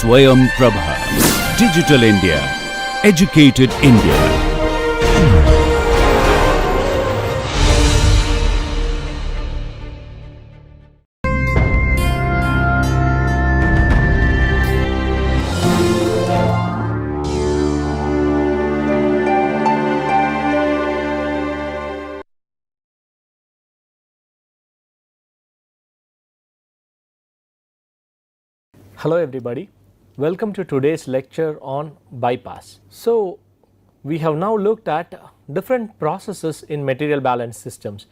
Swayam Prabha. Digital India. Educated India. Hello everybody, welcome to today's lecture on bypass. So we have now looked at different processes in material balance systems.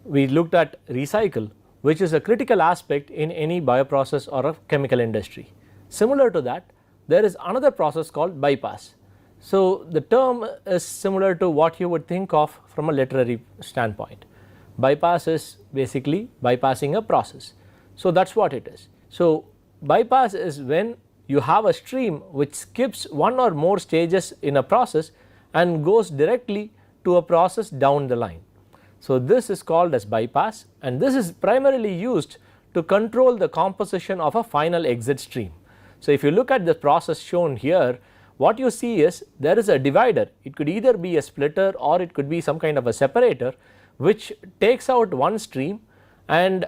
We looked at recycle, which is a critical aspect in any bioprocess or a chemical industry. Similar to that, there is another process called bypass. So the term is similar to what you would think of from a literary standpoint. Bypass is basically bypassing a process. So that is what it is. So bypass is when you have a stream which skips one or more stages in a process and goes directly to a process down the line. So this is called as bypass, and this is primarily used to control the composition of a final exit stream. So if you look at the process shown here, what you see is there is a divider. It could either be a splitter or it could be some kind of a separator which takes out one stream and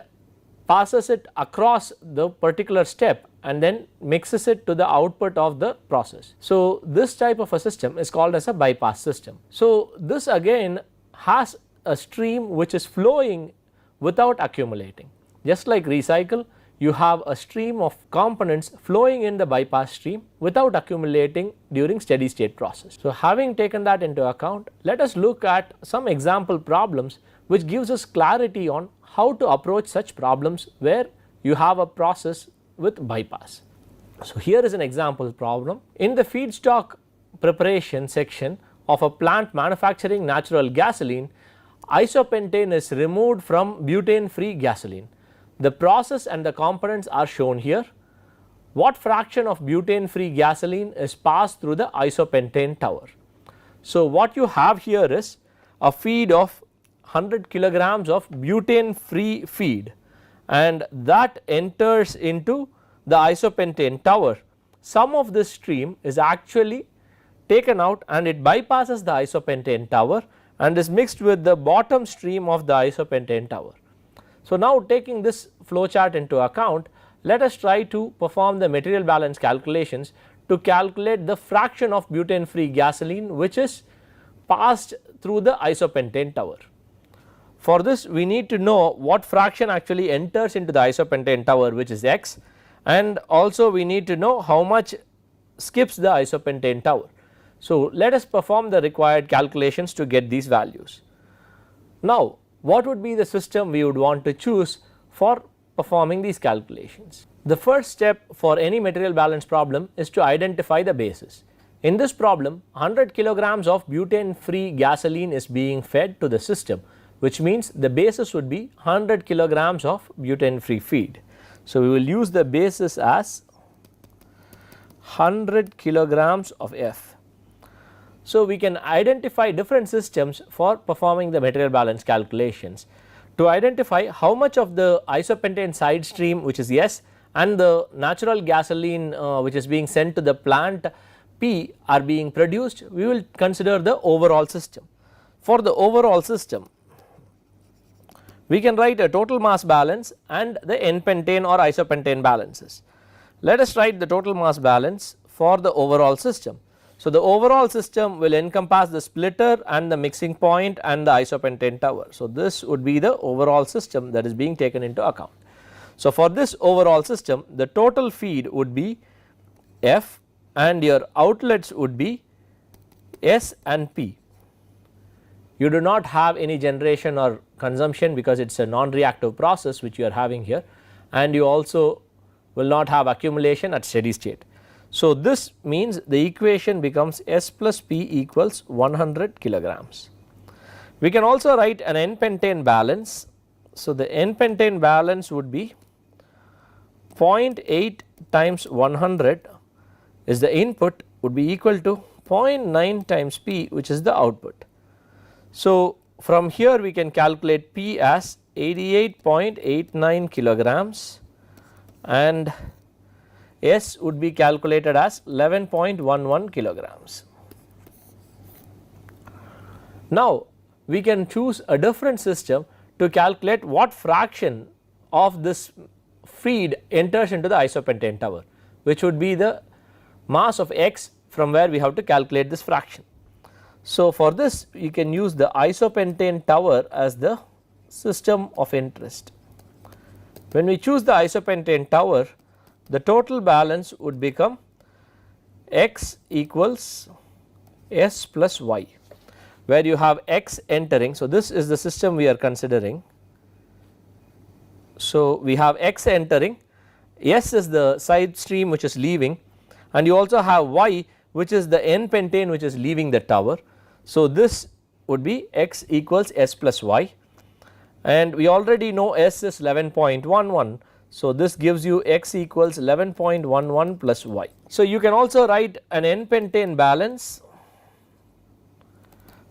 passes it across the particular step and then mixes it to the output of the process. So this type of a system is called as a bypass system. So this again has a stream which is flowing without accumulating. Just like recycle, you have a stream of components flowing in the bypass stream without accumulating during steady state process. So having taken that into account, let us look at some example problems which gives us clarity on how to approach such problems where you have a process with bypass. So here is an example problem. In the feedstock preparation section of a plant manufacturing natural gasoline, isopentane is removed from butane free gasoline. The process and the components are shown here. What fraction of butane free gasoline is passed through the isopentane tower? So what you have here is a feed of 100 kilograms of butane free feed, and that enters into the isopentane tower. Some of this stream is actually taken out and it bypasses the isopentane tower and is mixed with the bottom stream of the isopentane tower. So now taking this flow chart into account, let us try to perform the material balance calculations to calculate the fraction of butane free gasoline which is passed through the isopentane tower. For this we need to know what fraction actually enters into the isopentane tower, which is X, and also we need to know how much skips the isopentane tower. So let us perform the required calculations to get these values. Now what would be the system we would want to choose for performing these calculations? The first step for any material balance problem is to identify the basis. In this problem, 100 kilograms of butane free gasoline is being fed to the system, which means the basis would be 100 kilograms of butane free feed. So we will use the basis as 100 kilograms of F. So we can identify different systems for performing the material balance calculations. To identify how much of the isopentane side stream, which is S, and the natural gasoline which is being sent to the plant P are being produced, we will consider the overall system. For the overall system, we can write a total mass balance and the N-pentane or isopentane balances. Let us write the total mass balance for the overall system. So the overall system will encompass the splitter and the mixing point and the isopentane tower. So this would be the overall system that is being taken into account. So for this overall system, the total feed would be F and your outlets would be S and P. You do not have any generation or consumption because it is a non-reactive process which you are having here, and you also will not have accumulation at steady state. So this means the equation becomes S plus P equals 100 kilograms. We can also write an N-pentane balance. So the N-pentane balance would be 0.8 times 100 is the input, would be equal to 0.9 times P, which is the output. So from here we can calculate P as 88.89 kilograms and S would be calculated as 11.11 kilograms. Now we can choose a different system to calculate what fraction of this feed enters into the isopentane tower, which would be the mass of X from where we have to calculate this fraction. So for this you can use the isopentane tower as the system of interest. When we choose the isopentane tower, the total balance would become X equals S plus Y, where you have X entering. So this is the system we are considering. So we have X entering, S is the side stream which is leaving, and you also have Y, which is the N pentane which is leaving the tower. So this would be X equals S plus Y, and we already know S is 11.11. So this gives you X equals 11.11 plus Y. So you can also write an N pentane balance.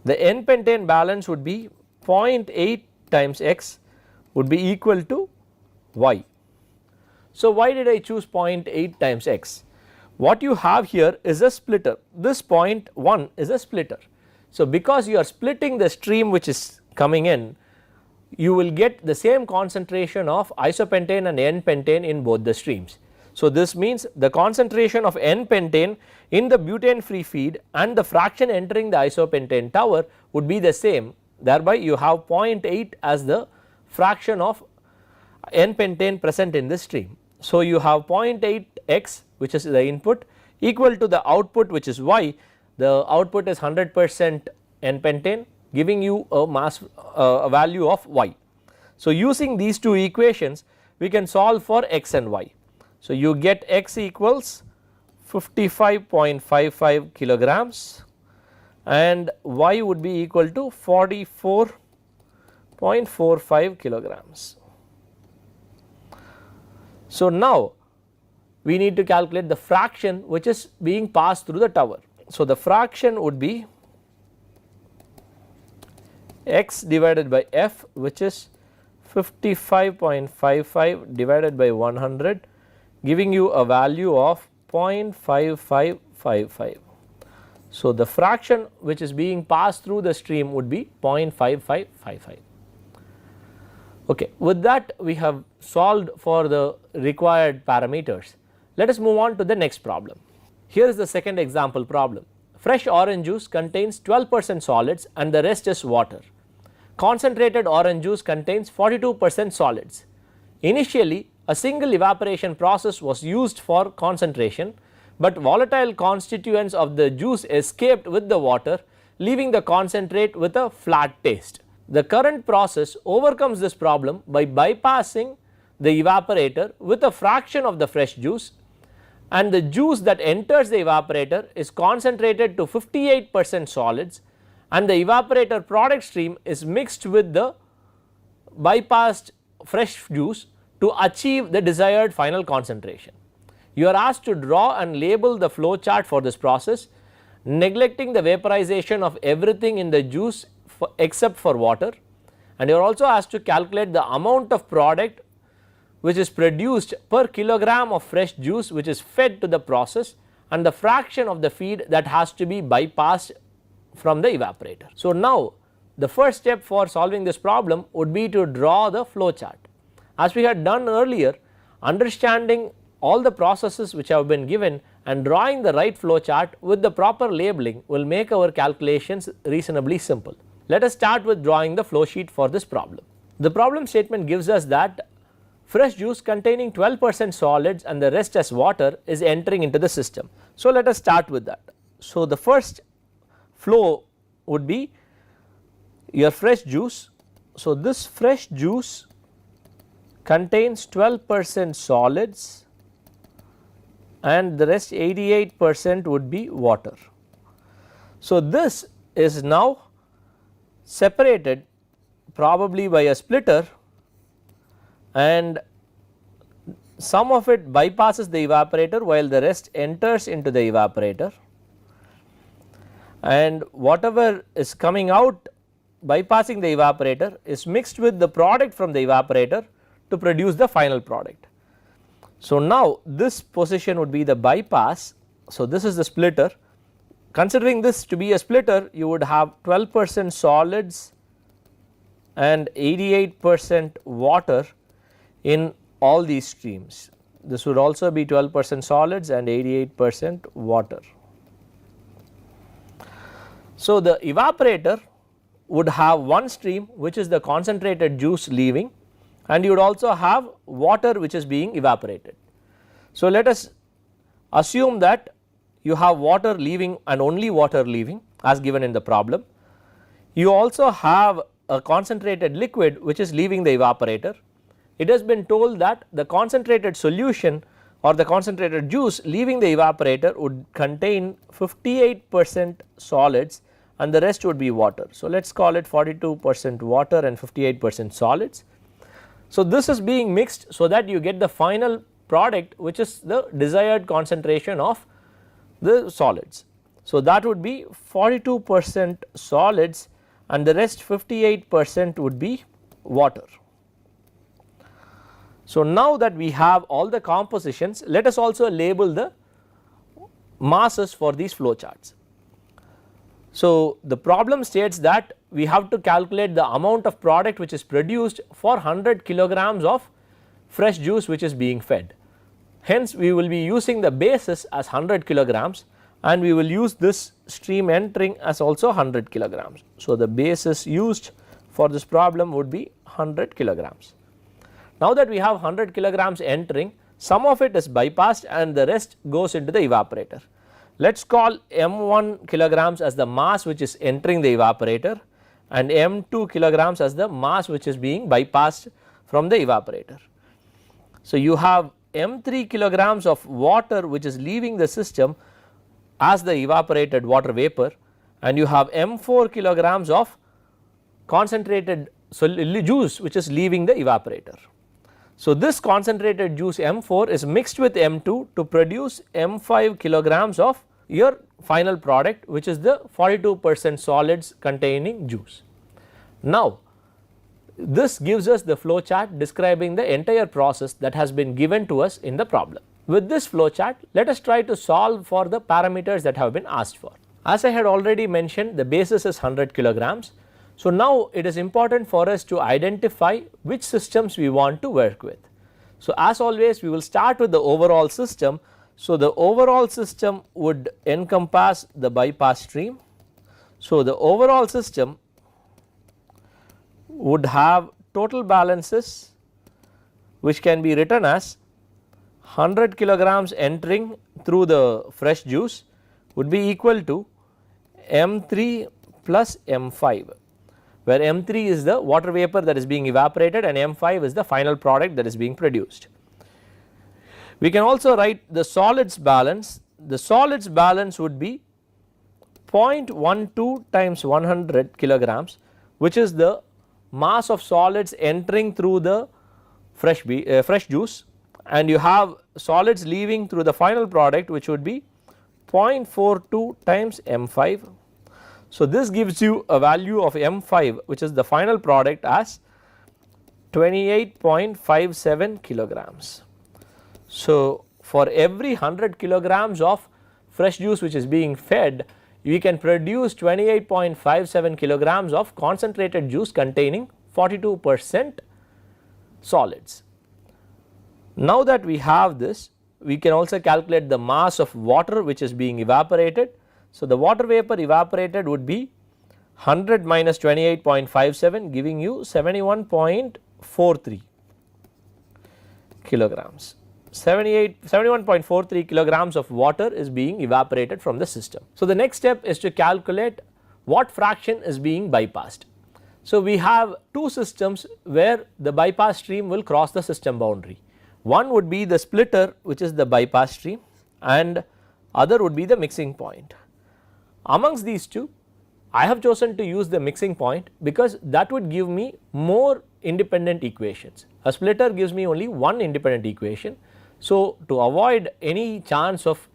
The N pentane balance would be 0.8 times X would be equal to Y. So why did I choose 0.8 times X? What you have here is a splitter. This 0.1 is a splitter. So because you are splitting the stream which is coming in, you will get the same concentration of isopentane and N pentane in both the streams. So this means the concentration of N pentane in the butane free feed and the fraction entering the isopentane tower would be the same, thereby you have 0.8 as the fraction of N pentane present in this stream. So you have 0.8 X, which is the input, equal to the output which is Y. The output is 100% N pentane, giving you a mass a value of Y. So using these two equations we can solve for X and Y. So you get X equals 55.55 kilograms and Y would be equal to 44.45 kilograms. So now we need to calculate the fraction which is being passed through the tower. So the fraction would be X divided by F, which is 55.55 divided by 100, giving you a value of 0.5555. So the fraction which is being passed through the stream would be 0.5555. Okay, with that we have solved for the required parameters. Let us move on to the next problem. Here is the second example problem. Fresh orange juice contains 12% solids and the rest is water. Concentrated orange juice contains 42% solids. Initially a single evaporation process was used for concentration, but volatile constituents of the juice escaped with the water, leaving the concentrate with a flat taste. The current process overcomes this problem by bypassing the evaporator with a fraction of the fresh juice, and the juice that enters the evaporator is concentrated to 58% solids, and the evaporator product stream is mixed with the bypassed fresh juice to achieve the desired final concentration. You are asked to draw and label the flow chart for this process, neglecting the vaporization of everything in the juice except for water, and you are also asked to calculate the amount of product which is produced per kilogram of fresh juice which is fed to the process, and the fraction of the feed that has to be bypassed from the evaporator. So now the first step for solving this problem would be to draw the flow chart. As we had done earlier, understanding all the processes which have been given and drawing the right flow chart with the proper labeling will make our calculations reasonably simple. Let us start with drawing the flow sheet for this problem. The problem statement gives us that fresh juice containing 12% solids and the rest as water is entering into the system. So let us start with that. So the first flow would be your fresh juice. So this fresh juice contains 12% solids and the rest 88% would be water. So this is now separated probably by a splitter, and some of it bypasses the evaporator while the rest enters into the evaporator, and whatever is coming out bypassing the evaporator is mixed with the product from the evaporator to produce the final product. So, now this position would be the bypass. So, this is the splitter. Considering this to be a splitter, you would have 12% solids and 88% water in all these streams. This would also be 12% solids and 88% water. So, the evaporator would have one stream which is the concentrated juice leaving, and you would also have water which is being evaporated. So, let us assume that you have water leaving and only water leaving as given in the problem. You also have a concentrated liquid which is leaving the evaporator. It has been told that the concentrated solution or the concentrated juice leaving the evaporator would contain 58% solids and the rest would be water. So, let us call it 42% water and 58% solids. So, this is being mixed so that you get the final product which is the desired concentration of the solids. So, that would be 42% solids and the rest 58% would be water. So, now that we have all the compositions, let us also label the masses for these flow charts. So, the problem states that we have to calculate the amount of product which is produced for 100 kilograms of fresh juice which is being fed. Hence, we will be using the basis as 100 kilograms and we will use this stream entering as also 100 kilograms. So, the basis used for this problem would be 100 kilograms. Now that we have 100 kilograms entering, some of it is bypassed and the rest goes into the evaporator. Let us call M1 kilograms as the mass which is entering the evaporator and M2 kilograms as the mass which is being bypassed from the evaporator. So, you have M3 kilograms of water which is leaving the system as the evaporated water vapor, and you have M4 kilograms of concentrated juice which is leaving the evaporator. So, this concentrated juice M4 is mixed with M2 to produce M5 kilograms of your final product which is the 42% solids containing juice. Now, this gives us the flow chart describing the entire process that has been given to us in the problem. With this flow chart, let us try to solve for the parameters that have been asked for. As I had already mentioned, the basis is 100 kilograms. So, now it is important for us to identify which systems we want to work with. So, as always we will start with the overall system. So, the overall system would encompass the bypass stream. So, the overall system would have total balances which can be written as 100 kilograms entering through the fresh juice would be equal to M3 plus M5, where M3 is the water vapor that is being evaporated and M5 is the final product that is being produced. We can also write the solids balance. The solids balance would be 0.12 times 100 kilograms, which is the mass of solids entering through the fresh juice, and you have solids leaving through the final product which would be 0.42 times M5. So, this gives you a value of M5 which is the final product as 28.57 kilograms. So, for every 100 kilograms of fresh juice which is being fed, we can produce 28.57 kilograms of concentrated juice containing 42% solids. Now that we have this, we can also calculate the mass of water which is being evaporated. So, the water vapor evaporated would be 100 minus 28.57 giving you 71.43 kilograms. 71.43 kilograms of water is being evaporated from the system. So, the next step is to calculate what fraction is being bypassed. So, we have two systems where the bypass stream will cross the system boundary. One would be the splitter which is the bypass stream and other would be the mixing point. Amongst these two, I have chosen to use the mixing point because that would give me more independent equations. A splitter gives me only one independent equation. So, to avoid any chance of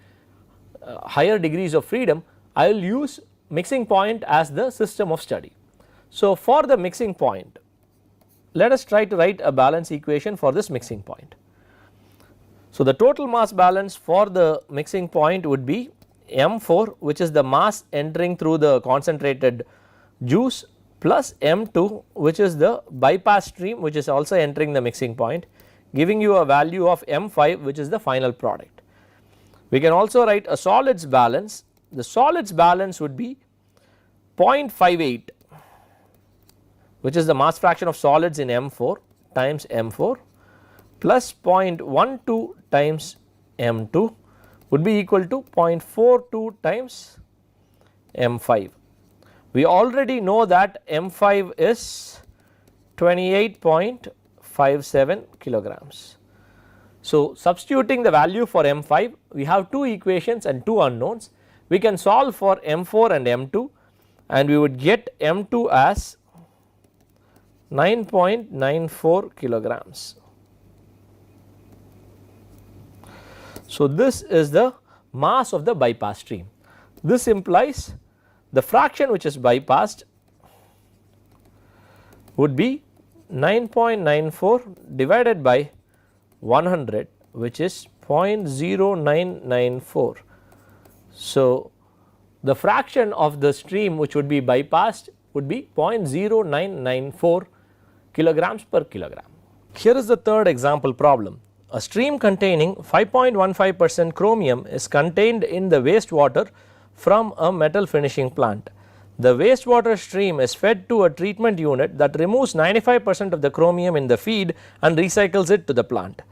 higher degrees of freedom, I will use mixing point as the system of study. So, for the mixing point, let us try to write a balance equation for this mixing point. So, the total mass balance for the mixing point would be M4, which is the mass entering through the concentrated juice, plus M2, which is the bypass stream which is also entering the mixing point, giving you a value of M5, which is the final product. We can also write a solids balance. The solids balance would be 0.58, which is the mass fraction of solids in M4 times M4, plus 0.12 times M2 would be equal to 0.42 times M5. We already know that M5 is 28.57 kilograms. So, substituting the value for M5, we have two equations and two unknowns. We can solve for M4 and M2, and we would get M2 as 9.94 kilograms. So, this is the mass of the bypass stream. This implies the fraction which is bypassed would be 9.94 divided by 100, which is 0.0994. So, the fraction of the stream which would be bypassed would be 0.0994 kilograms per kilogram. Here is the third example problem. A stream containing 5.15% chromium is contained in the wastewater from a metal finishing plant. The wastewater stream is fed to a treatment unit that removes 95% of the chromium in the feed and recycles it to the plant.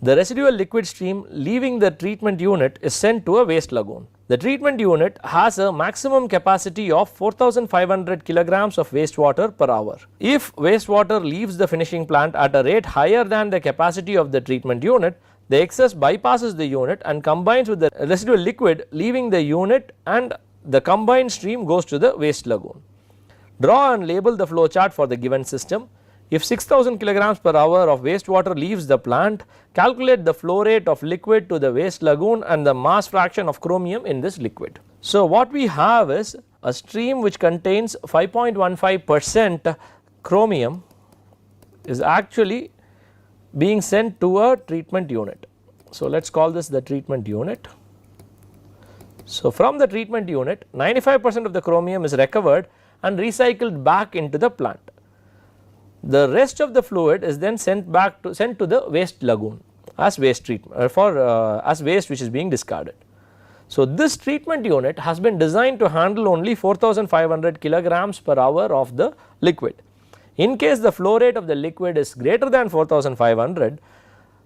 The residual liquid stream leaving the treatment unit is sent to a waste lagoon. The treatment unit has a maximum capacity of 4,500 kilograms of wastewater per hour. If wastewater leaves the finishing plant at a rate higher than the capacity of the treatment unit, the excess bypasses the unit and combines with the residual liquid leaving the unit, and the combined stream goes to the waste lagoon. Draw and label the flow chart for the given system. If 6,000 kilograms per hour of wastewater leaves the plant, calculate the flow rate of liquid to the waste lagoon and the mass fraction of chromium in this liquid. So, what we have is a stream which contains 5.15% chromium is actually being sent to a treatment unit. So, let us call this the treatment unit. So, from the treatment unit 95% of the chromium is recovered and recycled back into the plant. The rest of the fluid is then sent to the waste lagoon as waste treatment as waste which is being discarded. So, this treatment unit has been designed to handle only 4,500 kilograms per hour of the liquid. In case the flow rate of the liquid is greater than 4,500,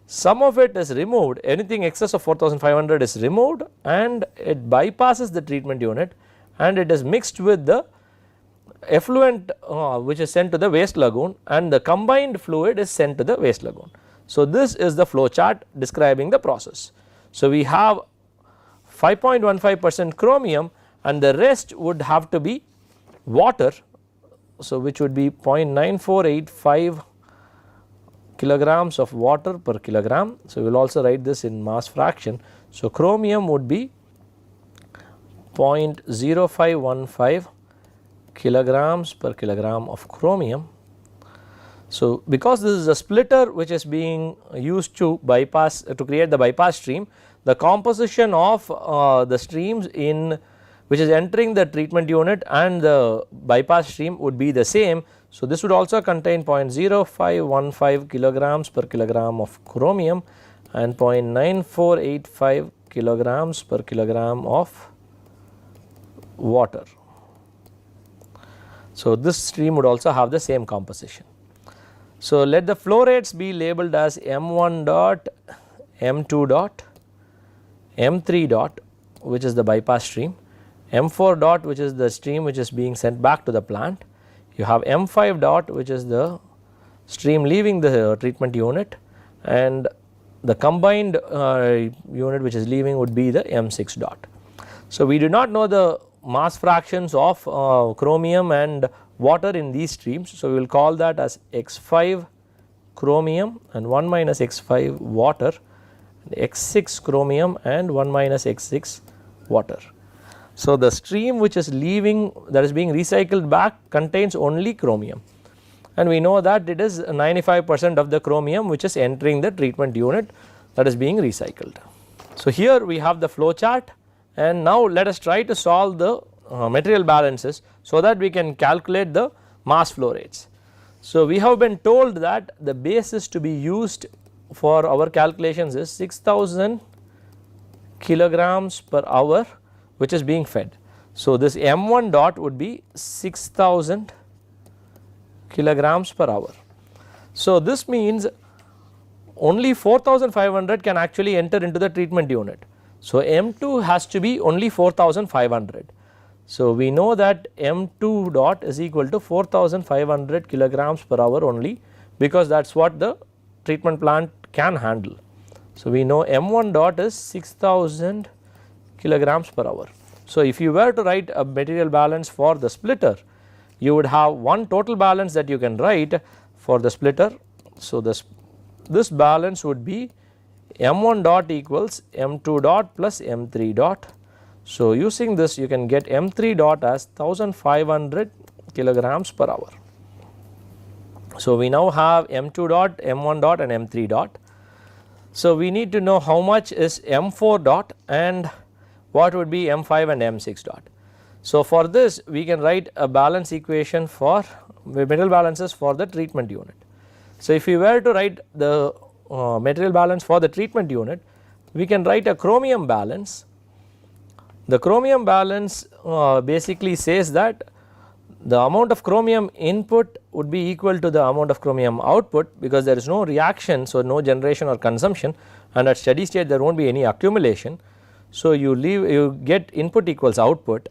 some of it is removed, anything excess of 4,500 is removed and it bypasses the treatment unit and it is mixed with the effluent which is sent to the waste lagoon, and the combined fluid is sent to the waste lagoon. So, this is the flow chart describing the process. So, we have 5.15% chromium and the rest would have to be water. So, which would be 0.9485 kilograms of water per kilogram. So, we will also write this in mass fraction. So, chromium would be 0.0515 kilograms per kilogram of chromium. So, because this is a splitter which is being used to bypass to create the bypass stream, the composition of the streams in which is entering the treatment unit and the bypass stream would be the same. So, this would also contain 0.0515 kilograms per kilogram of chromium and 0.9485 kilograms per kilogram of water. So, this stream would also have the same composition. So, let the flow rates be labeled as M1 dot, M2 dot, M3 dot, which is the bypass stream, M4 dot, which is the stream which is being sent back to the plant. You have M5 dot, which is the stream leaving the treatment unit, and the combined unit which is leaving would be the M6 dot. So, we do not know the mass fractions of chromium and water in these streams. So, we will call that as X5 chromium and 1 minus X5 water, X6 chromium and 1 minus X6 water. So, the stream which is leaving, that is being recycled back, contains only chromium, and we know that it is 95% of the chromium which is entering the treatment unit that is being recycled. So, here we have the flow chart, and now let us try to solve the material balances so that we can calculate the mass flow rates. So, we have been told that the basis to be used for our calculations is 6000 kilograms per hour which is being fed. So, this M1 dot would be 6000 kilograms per hour. So, this means only 4500 can actually enter into the treatment unit. So, M2 has to be only 4500. So, we know that M2 dot is equal to 4500 kilograms per hour only, because that is what the treatment plant can handle. So, we know M1 dot is 6000 kilograms per hour. So, if you were to write a material balance for the splitter, you would have one total balance that you can write for the splitter. So, this balance would be M1 dot equals M2 dot plus M3 dot. So, using this you can get M3 dot as 1500 kilograms per hour. So, we now have M2 dot, M1 dot and M3 dot. So, we need to know how much is M4 dot and what would be M5 and M6 dot. So, for this we can write a balance equation for material balances for the treatment unit. So, if we were to write the material balance for the treatment unit, we can write a chromium balance. The chromium balance basically says that the amount of chromium input would be equal to the amount of chromium output, because there is no reaction, so no generation or consumption, and at steady state there will not be any accumulation. So, you get input equals output.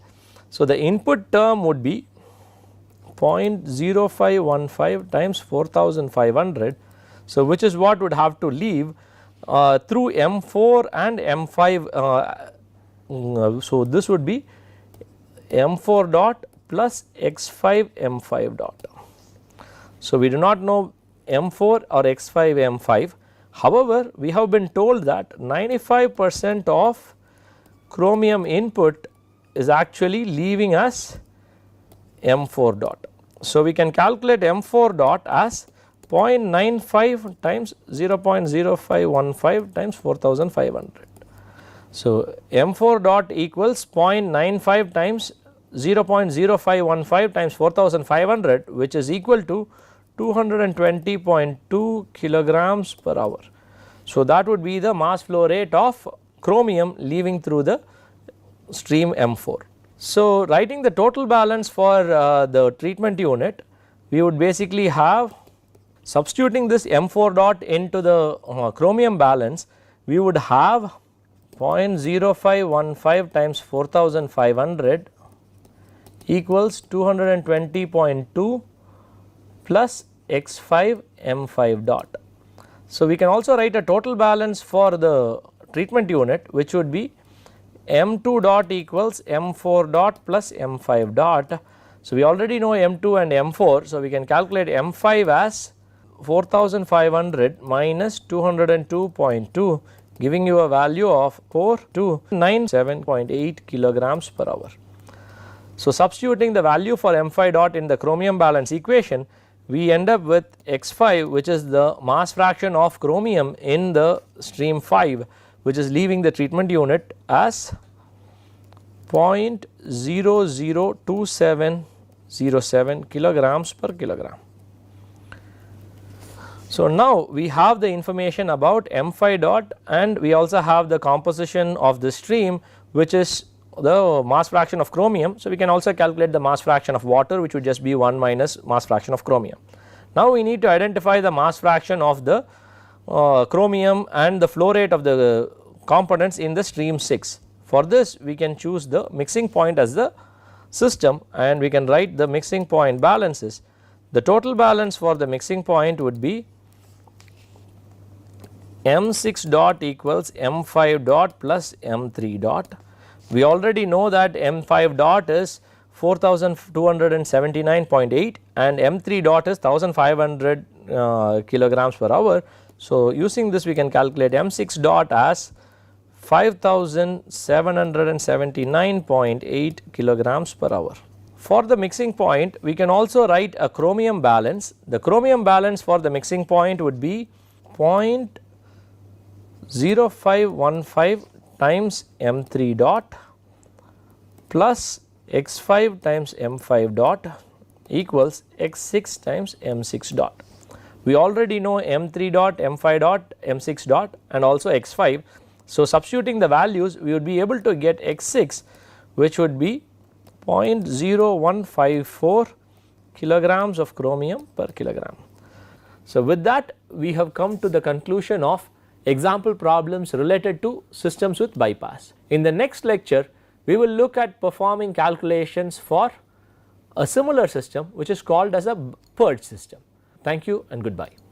So, the input term would be 0.0515 times 4500. So, which is what would have to leave through M4 and M5. So, this would be M4 dot plus X5 M5 dot. So, we do not know M4 or X5 M5. However, we have been told that 95% of chromium input is actually leaving us M4 dot. So, we can calculate M4 dot as 0.95 times 0.0515 times 4500. So, M4 dot equals 0.95 times 0.0515 times 4500, which is equal to 220.2 kilograms per hour. So, that would be the mass flow rate of chromium leaving through the stream M4. So, writing the total balance for the treatment unit, we would basically have, substituting this M4 dot into the chromium balance, we would have 0.0515 times 4500 equals 220.2 plus X5 M5 dot. So, we can also write a total balance for the treatment unit, which would be M2 dot equals M4 dot plus M5 dot. So, we already know M2 and M4. So, we can calculate M5 as 4500 minus 202.2, giving you a value of 4297.8 kilograms per hour. So, substituting the value for M5 dot in the chromium balance equation, we end up with X5, which is the mass fraction of chromium in the stream 5, which is leaving the treatment unit as 0.002707 kilograms per kilogram. So, now we have the information about M5 dot, and we also have the composition of the stream, which is the mass fraction of chromium. So, we can also calculate the mass fraction of water, which would just be 1 minus mass fraction of chromium. Now, we need to identify the mass fraction of the chromium and the flow rate of the components in the stream 6. For this, we can choose the mixing point as the system, and we can write the mixing point balances. The total balance for the mixing point would be M6 dot equals M5 dot plus M3 dot. We already know that M5 dot is 4279.8 and M3 dot is 1500 kilograms per hour. So, using this we can calculate M6 dot as 5779.8 kilograms per hour. For the mixing point, we can also write a chromium balance. The chromium balance for the mixing point would be 0515 times M3 dot plus X5 times M5 dot equals X6 times M6 dot. We already know M3 dot, M5 dot, M6 dot and also X5. So, substituting the values we would be able to get X6 which would be 0.0154 kilograms of chromium per kilogram. So, with that we have come to the conclusion of example problems related to systems with bypass. In the next lecture we will look at performing calculations for a similar system which is called as a purge system. Thank you and goodbye.